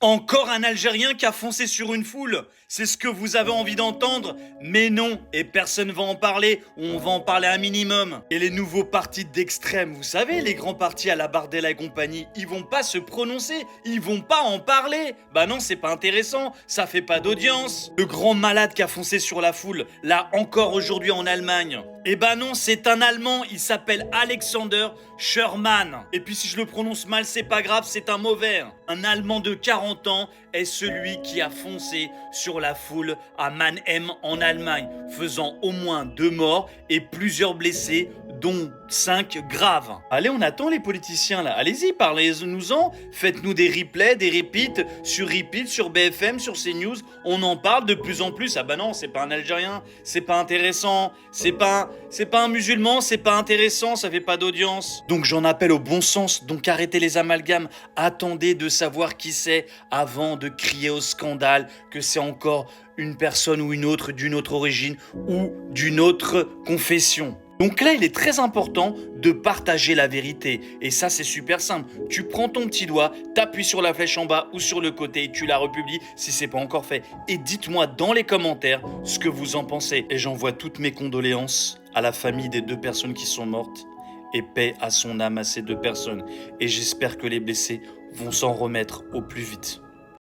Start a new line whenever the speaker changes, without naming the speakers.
Encore un Algérien qui a foncé sur une foule. C'est ce que vous avez envie d'entendre? Mais non, et personne va en parler, ou on va en parler un minimum. Et les nouveaux partis d'extrême, vous savez, les grands partis à la Bardella et compagnie, ils vont pas se prononcer, ils vont pas en parler. Bah non, c'est pas intéressant, ça fait pas d'audience. Le grand malade qui a foncé sur la foule, là encore aujourd'hui en Allemagne. Eh ben non, c'est un Allemand, il s'appelle Alexander Scherman. Et puis si je le prononce mal, c'est pas grave, c'est un mauvais. Un Allemand de 40 ans est celui qui a foncé sur la foule à Mannheim en Allemagne, faisant au moins 2 morts et plusieurs blessés, dont 5 graves. Allez, on attend les politiciens là, allez-y, parlez-nous-en, faites-nous des replays, des repeats, sur BFM, sur CNews, on en parle de plus en plus. Ah bah non, c'est pas un Algérien, c'est pas intéressant, c'est pas un musulman, c'est pas intéressant, ça fait pas d'audience. Donc j'en appelle au bon sens, donc arrêtez les amalgames, attendez de savoir qui c'est avant de crier au scandale que c'est encore une personne ou une autre d'une autre origine ou d'une autre confession. Donc là, il est très important de partager la vérité. Et ça, c'est super simple. Tu prends ton petit doigt, t'appuies sur la flèche en bas ou sur le côté et tu la republies si c'est pas encore fait. Et dites-moi dans les commentaires ce que vous en pensez. Et j'envoie toutes mes condoléances à la famille des 2 personnes qui sont mortes. Et paix à son âme à ces 2 personnes. Et j'espère que les blessés vont s'en remettre au plus vite.